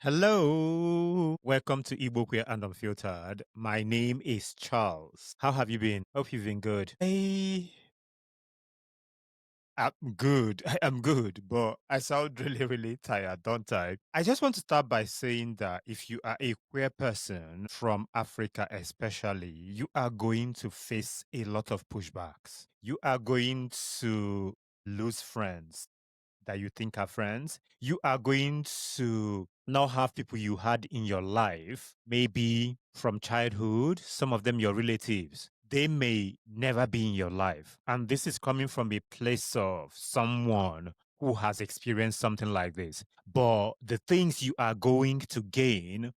Hello, welcome to Igbo Queer and Unfiltered. My name is Charles. How have you been? Hope you've been good. I'm good. I am good, but I sound really tired, don't I? I just want to start by saying that if you are a queer person from Africa, especially, you are going to face a lot of pushbacks. You are going to lose friends that you think are friends. You are going to now have people you had in your life, maybe from childhood, some of them your relatives. They may never be in your life. And this is coming from a place of someone who has experienced something like this. But the things you are going to gain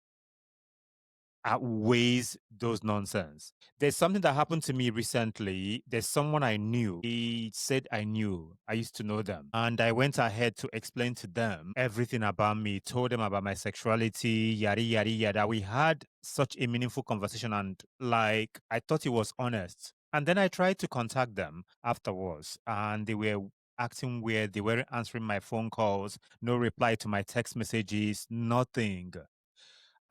outweighs those nonsense. There's something that happened to me recently. There's someone I knew. He said I knew. I used to know them. And I went ahead to explain to them everything about me, told them about my sexuality, yada, yada, yada. We had such a meaningful conversation and I thought he was honest. And then I tried to contact them afterwards and they were acting weird. They weren't answering my phone calls, no reply to my text messages, nothing.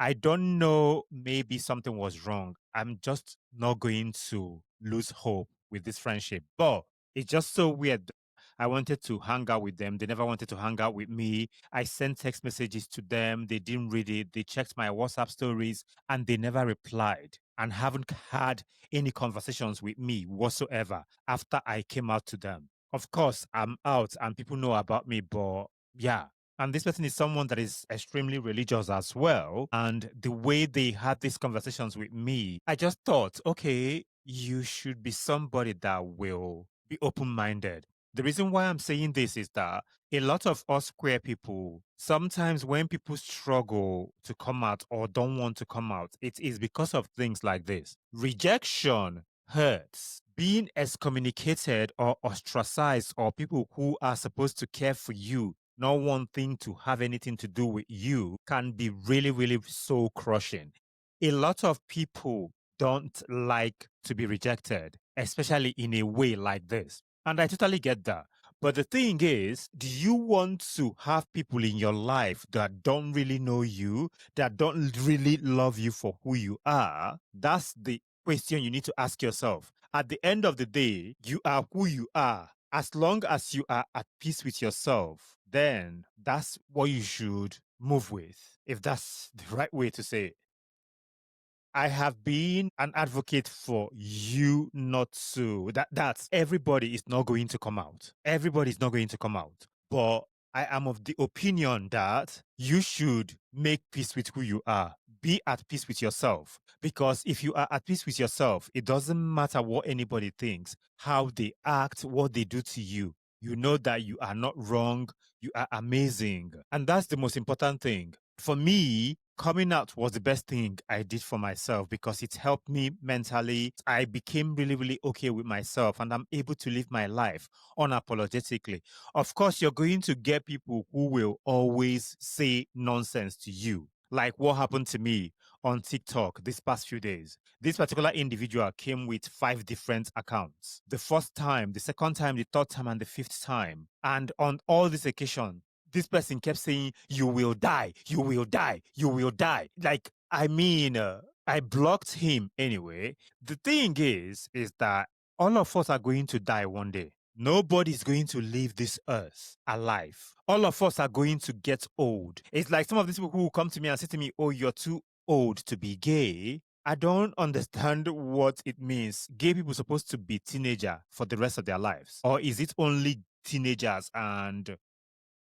I don't know, maybe something was wrong. I'm just not going to lose hope with this friendship. But it's just so weird. I wanted to hang out with them. They never wanted to hang out with me. I sent text messages to them. They didn't read it. They checked my WhatsApp stories and they never replied and haven't had any conversations with me whatsoever after I came out to them. Of course, I'm out and people know about me, but yeah, and this person is someone that is extremely religious as well. And the way they had these conversations with me, I just thought, okay, you should be somebody that will be open minded. The reason why I'm saying this is that a lot of us queer people, sometimes when people struggle to come out or don't want to come out, it is because of things like this. Rejection hurts. Being excommunicated or ostracized, or people who are supposed to care for you not wanting to have anything to do with you, can be really so crushing. A lot of people don't like to be rejected, especially in a way like this. And I totally get that. But the thing is, do you want to have people in your life that don't really know you, that don't really love you for who you are? That's the question you need to ask yourself. At the end of the day, you are who you are. As long as you are at peace with yourself, then that's what you should move with, if that's the right way to say it. I have been an advocate for you not to, that's everybody is not going to come out. Everybody is not going to come out. But I am of the opinion that you should make peace with who you are. Be at peace with yourself. Because if you are at peace with yourself, it doesn't matter what anybody thinks, how they act, what they do to you. You know that you are not wrong. You are amazing. And that's the most important thing. For me, coming out was the best thing I did for myself because it helped me mentally. I became really okay with myself and I'm able to live my life unapologetically. Of course, you're going to get people who will always say nonsense to you. Like what happened to me on TikTok this past few days. This particular individual came with 5 different accounts. The first time, the second time, the third time, and the fifth time. And on all these occasions, this person kept saying, you will die, you will die, you will die. I blocked him anyway. The thing is that all of us are going to die one day. Nobody's going to leave this earth alive. All of us are going to get old. It's like some of these people who come to me and say to me, oh, you're too old to be gay. I don't understand what it means. Gay people are supposed to be teenager for the rest of their lives? Or is it only teenagers and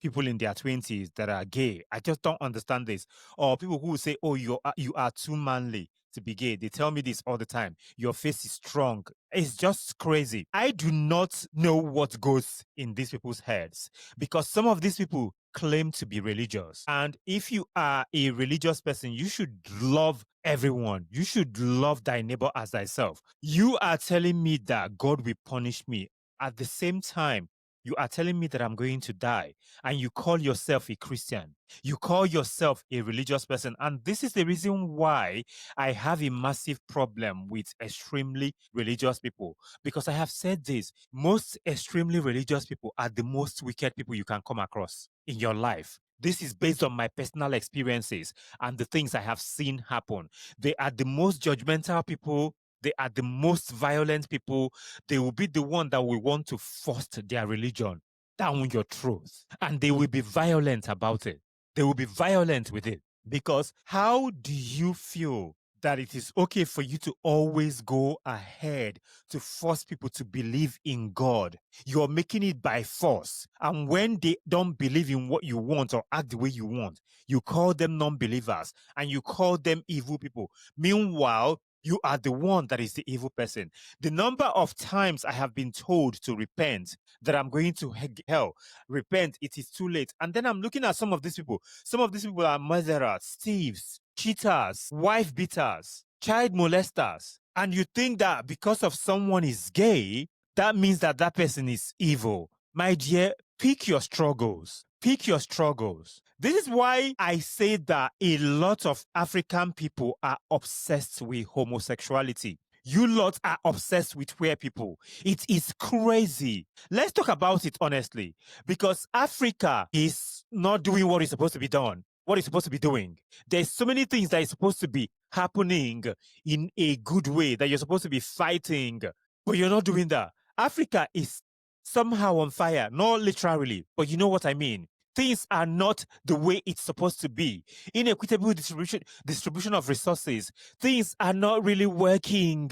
people in their 20s that are gay? I just don't understand this. Or people who say, oh, you are too manly to be gay. They tell me this all the time. Your face is strong. It's just crazy. I do not know what goes in these people's heads because some of these people claim to be religious. And if you are a religious person, you should love everyone. You should love thy neighbor as thyself. You are telling me that God will punish me. At the same time, you are telling me that I'm going to die, and you call yourself a Christian. You call yourself a religious person. And this is the reason why I have a massive problem with extremely religious people. Because I have said this, most extremely religious people are the most wicked people you can come across in your life. This is based on my personal experiences and the things I have seen happen. They are the most judgmental people. They are the most violent people. They will be the one that will want to force their religion down your throat. And they will be violent about it. They will be violent with it. Because how do you feel that it is okay for you to always go ahead to force people to believe in God? You're making it by force. And when they don't believe in what you want or act the way you want, you call them non-believers and you call them evil people. Meanwhile, you are the one that is the evil person. The number of times I have been told to repent, that I'm going to hell, repent, it is too late. And then I'm looking at some of these people. Some of these people are murderers, thieves, cheaters, wife beaters, child molesters. And you think that because of someone is gay, that means that that person is evil. My dear, pick your struggles. Pick your struggles. This is why I say that a lot of African people are obsessed with homosexuality. You lot are obsessed with queer people. It is crazy. Let's talk about it honestly, because Africa is not doing what is supposed to be done, what is supposed to be doing. There's so many things that is supposed to be happening in a good way, that you're supposed to be fighting, but you're not doing that. Africa is somehow on fire, not literally, but you know what I mean. Things are not the way it's supposed to be. Inequitable distribution of resources. Things are not really working.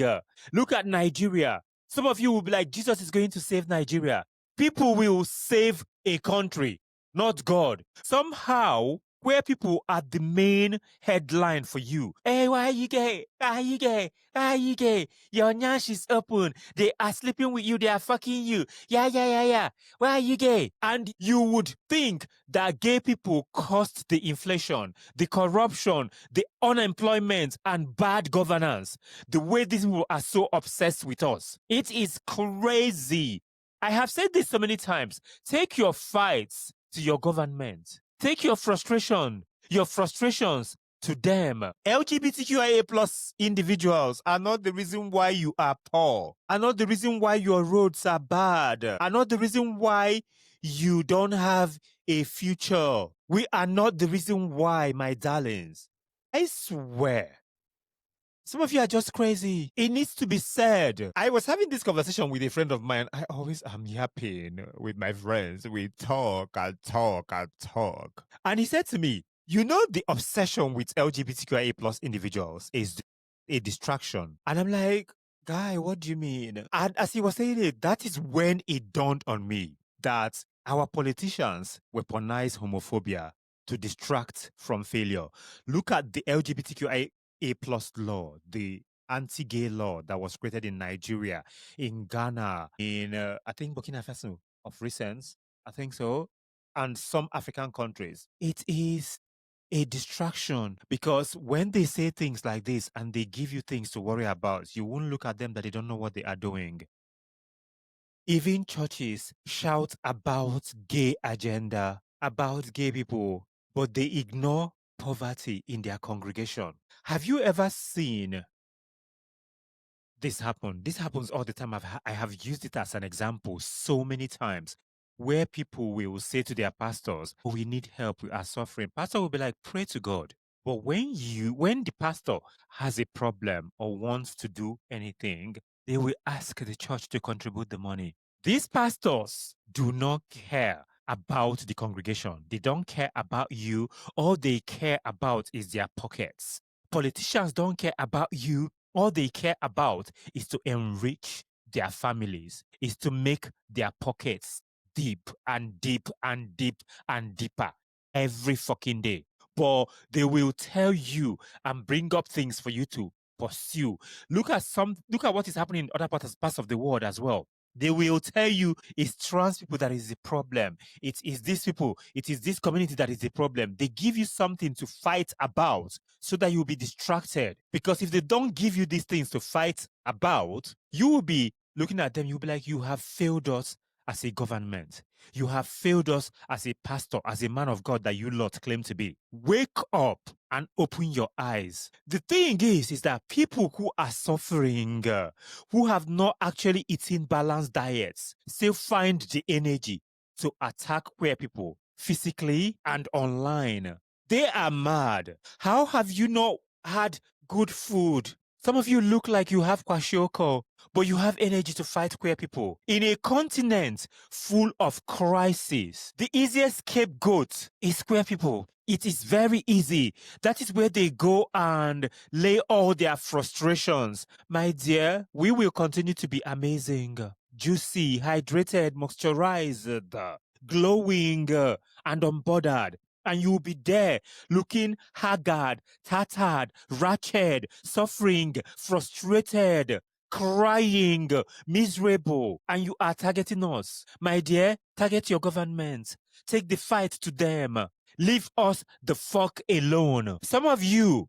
Look at Nigeria. Some of you will be like, Jesus is going to save Nigeria. People will save a country, not God. Somehow, where people are the main headline for you. Hey, why are you gay? Why are you gay? Why are you gay? Your nyash is open. They are sleeping with you. They are fucking you. Yeah. Why are you gay? And you would think that gay people caused the inflation, the corruption, the unemployment, and bad governance. The way these people are so obsessed with us. It is crazy. I have said this so many times. Take your fights to your government. Take your frustrations to them. LGBTQIA plus individuals are not the reason why you are poor, are not the reason why your roads are bad, are not the reason why you don't have a future. We are not the reason why, my darlings. I swear. Some of you are just crazy. It needs to be said. I was having this conversation with a friend of mine. I always am yapping with my friends. We talk and talk and talk. And he said to me, you know, the obsession with LGBTQIA plus individuals is a distraction. And I'm like, guy, what do you mean? And as he was saying it, that is when it dawned on me that our politicians weaponize homophobia to distract from failure. Look at the LGBTQIA plus law, the anti-gay law that was created in Nigeria, in Ghana, in I think Burkina Faso of recent, I think so, and some African countries. It is a distraction, because when they say things like this and they give you things to worry about, you won't look at them that they don't know what they are doing. Even churches shout about gay agenda, about gay people, but they ignore poverty in their congregation. Have you ever seen this happen? This happens all the time. I have used it as an example so many times, where people will say to their pastors, oh, we need help, we are suffering. Pastor will be like, pray to God. But when the pastor has a problem or wants to do anything, they will ask the church to contribute the money. These pastors do not care about the congregation. They don't care about you. All they care about is their pockets. Politicians don't care about you. All they care about is to enrich their families, is to make their pockets deep and deep and deep and deeper every fucking day. But they will tell you and bring up things for you to pursue. Look at what is happening in other parts of the world as well. They will tell you it's trans people that is the problem. It is these people, it is this community that is the problem. They give you something to fight about so that you'll be distracted. Because if they don't give you these things to fight about, you will be looking at them, you'll be like, you have failed us as a government. You have failed us as a pastor, as a man of God that you lot claim to be. Wake up and open your eyes. The thing is that people who are suffering, who have not actually eaten balanced diets, still find the energy to attack queer people, physically and online. They are mad. How have you not had good food? Some of you look like you have kwashiorkor, but you have energy to fight queer people. In a continent full of crisis, the easiest scapegoat is queer people. It is very easy. That is where they go and lay all their frustrations. My dear, we will continue to be amazing, juicy, hydrated, moisturized, glowing, and unbothered. And you will be there looking haggard, tattered, wretched, suffering, frustrated, crying, miserable, and you are targeting us. My dear, target your government. Take the fight to them. Leave us the fuck alone. Some of you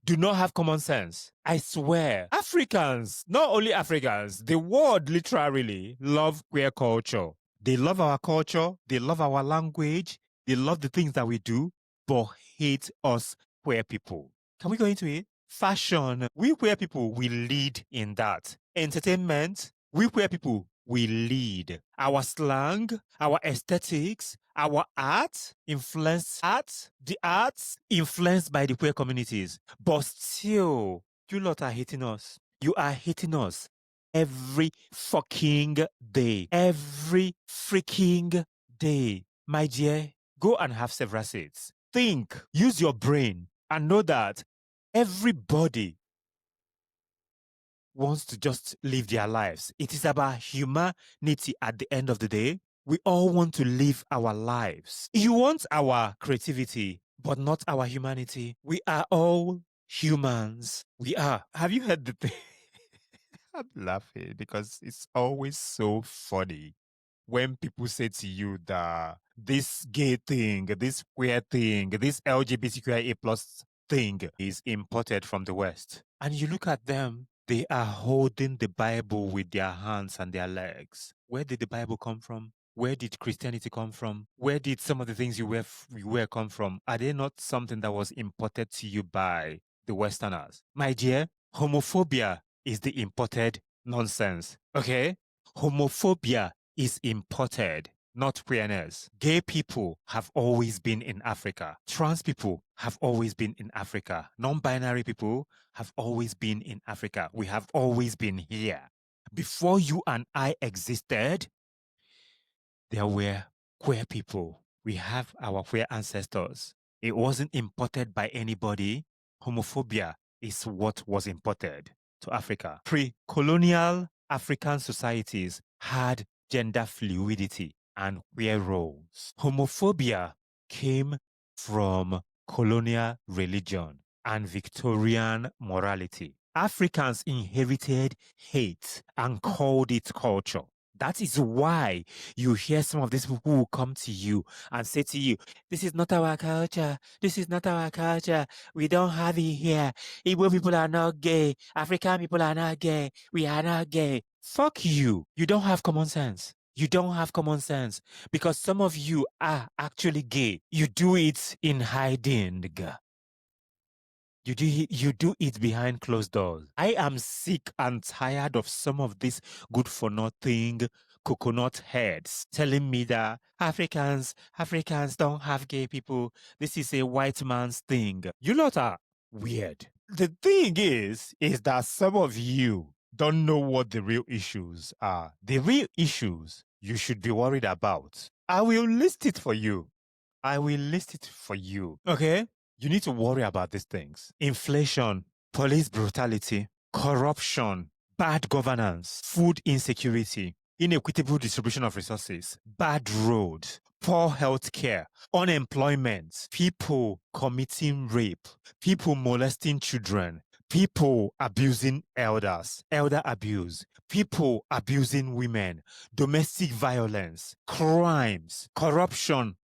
do not have common sense. I swear. Africans, not only Africans, the world literally love queer culture. They love our culture, they love our language, they love the things that we do, but hate us queer people. Can we go into it? Fashion, we queer people, we lead in that. Entertainment, we queer people, we lead. Our slang, our aesthetics, our art, the arts influenced by the queer communities. But still, you lot are hating us. You are hating us every fucking day. Every freaking day. My dear, go and have several seats. Think, use your brain, and know that everybody wants to just live their lives. It is about humanity at the end of the day. We all want to live our lives. You want our creativity, but not our humanity. We are all humans. We are. Have you heard the thing? I'm laughing because it's always so funny when people say to you that this gay thing, this queer thing, this LGBTQIA plus thing is imported from the West. And you look at them, they are holding the Bible with their hands and their legs. Where did the Bible come from? Where did Christianity come from? Where did some of the things you wear come from? Are they not something that was imported to you by the Westerners? My dear, homophobia is the imported nonsense. Okay? Homophobia is imported, not queerness. Gay people have always been in Africa. Trans people have always been in Africa. Non-binary people have always been in Africa. We have always been here. Before you and I existed, there were queer people. We have our queer ancestors. It wasn't imported by anybody. Homophobia is what was imported to Africa. Pre-colonial African societies had gender fluidity and queer roles. Homophobia came from colonial religion and Victorian morality. Africans inherited hate and called it culture. That is why you hear some of these people who will come to you and say to you, this is not our culture. This is not our culture. We don't have it here. Igbo people are not gay. African people are not gay. We are not gay. Fuck you. You don't have common sense. You don't have common sense because some of you are actually gay. You do it in hiding. You do it behind closed doors. I am sick and tired of some of these good for nothing coconut heads telling me that Africans don't have gay people. This is a white man's thing. You lot are weird. The thing is that some of you don't know what the real issues are. The real issues you should be worried about. I will list it for you. Okay? You need to worry about these things. Inflation, police brutality, corruption, bad governance, food insecurity, inequitable distribution of resources, bad roads, poor health care, unemployment, people committing rape, people molesting children, people abusing elders, elder abuse, people abusing women, domestic violence, crimes, corruption.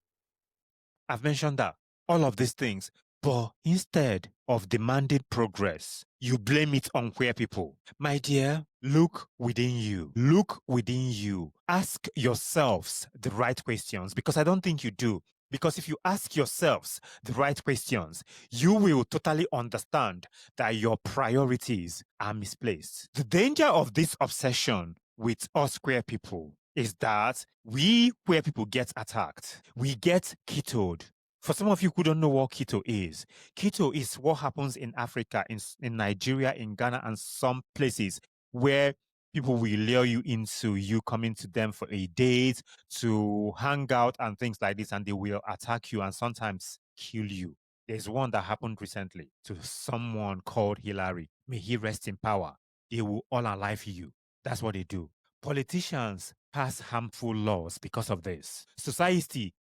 I've mentioned that. All of these things. But instead of demanding progress, you blame it on queer people. My dear, look within you. Look within you. Ask yourselves the right questions because I don't think you do. Because if you ask yourselves the right questions, you will totally understand that your priorities are misplaced. The danger of this obsession with us queer people is that we queer people get attacked. We get ketoed. For some of you who don't know what keto is what happens in Africa, in Nigeria, in Ghana, and some places where people will lure you into you coming to them for a date, to hang out and things like this, and they will attack you and sometimes kill you. There's one that happened recently to someone called Hillary. May he rest in power. They will all alive you. That's what they do. Politicians pass harmful laws because of this. Societies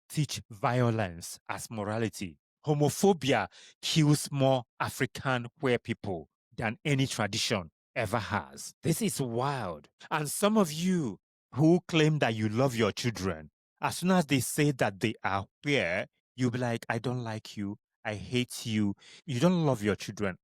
teach violence as morality. Homophobia kills more African queer people than any tradition ever has. This is wild. And some of you who claim that you love your children, as soon as they say that they are queer, you'll be like, I don't like you. I hate you. You don't love your children.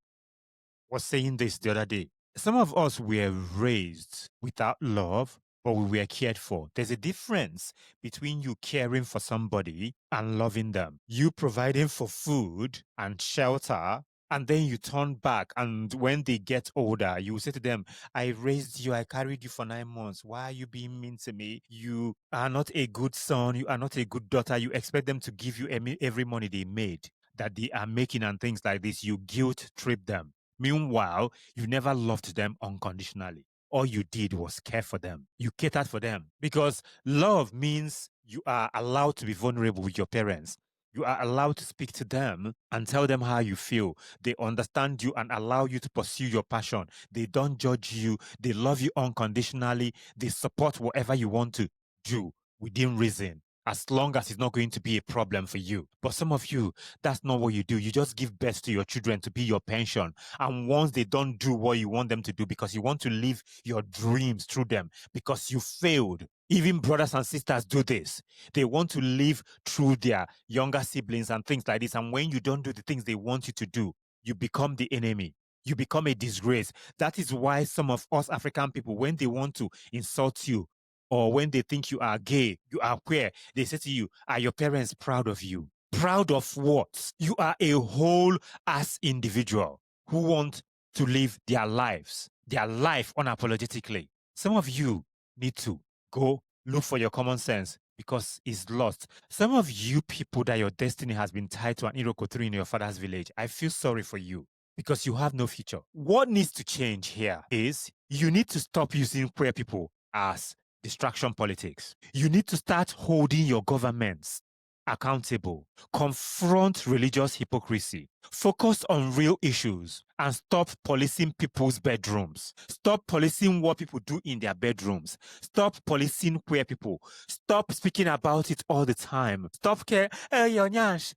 I was saying this the other day. Some of us were raised without love, but we were cared for. There's a difference between you caring for somebody and loving them. You providing for food and shelter, and then you turn back. And when they get older, you say to them, I raised you, I carried you for 9 months. Why are you being mean to me? You are not a good son. You are not a good daughter. You expect them to give you every money they made, that they are making, and things like this. You guilt trip them. Meanwhile, you never loved them unconditionally. All you did was care for them. You catered for them. Because love means you are allowed to be vulnerable with your parents. You are allowed to speak to them and tell them how you feel. They understand you and allow you to pursue your passion. They don't judge you. They love you unconditionally. They support whatever you want to do within reason, as long as it's not going to be a problem for you. But some of you, that's not what you do. You just give birth to your children to be your pension. And once they don't do what you want them to do, because you want to live your dreams through them, because you failed. Even brothers and sisters do this. They want to live through their younger siblings and things like this. And when you don't do the things they want you to do, you become the enemy. You become a disgrace. That is why some of us African people, when they want to insult you, or when they think you are gay, you are queer, they say to you, are your parents proud of you? Proud of what? You are a whole ass individual who want to live their life unapologetically. Some of you need to go look for your common sense because it's lost. Some of you people that your destiny has been tied to an Iroko 3 in your father's village, I feel sorry for you because you have no future. What needs to change here is you need to stop using queer people as distraction politics. You need to start holding your governments accountable, confront religious hypocrisy, focus on real issues, and stop policing people's bedrooms. Stop policing what people do in their bedrooms. Stop policing queer people. Stop speaking about it all the time. Stop care. Your nyash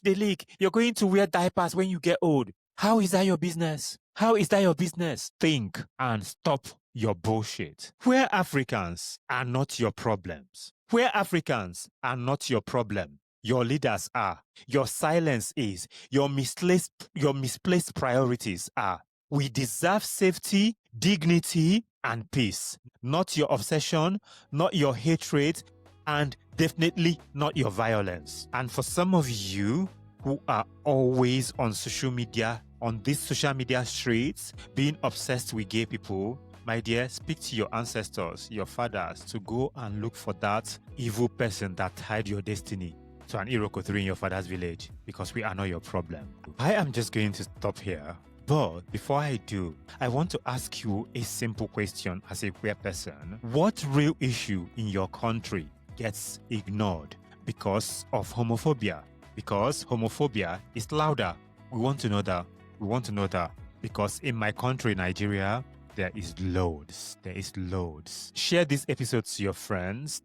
they leak. You're going to wear diapers when you get old. How is that your business? How is that your business? Think and stop your bullshit. Queer Africans are not your problems. Queer Africans are not your problem. Your leaders are. Your silence is. Your misplaced priorities are. We deserve safety, dignity, and peace. Not your obsession, not your hatred, and definitely not your violence. And for some of you who are always on social media, on these social media streets, being obsessed with gay people, my dear, speak to your ancestors, your fathers, to go and look for that evil person that tied your destiny to an Iroko 3 in your father's village, because we are not your problem. I am just going to stop here. But before I do, I want to ask you a simple question as a queer person. What real issue in your country gets ignored because of homophobia? Because homophobia is louder. We want to know that. We want to know that. Because in my country, Nigeria, there is loads. There is loads. Share this episode to your friends.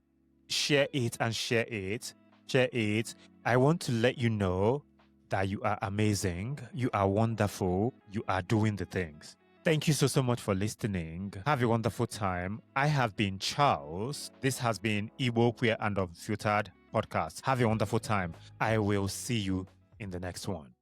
Share it and share it. Share it. I want to let you know that you are amazing. You are wonderful. You are doing the things. Thank you so much for listening. Have a wonderful time. I have been Charles. This has been Igbo Queer and Unfiltered Podcast. Have a wonderful time. I will see you in the next one.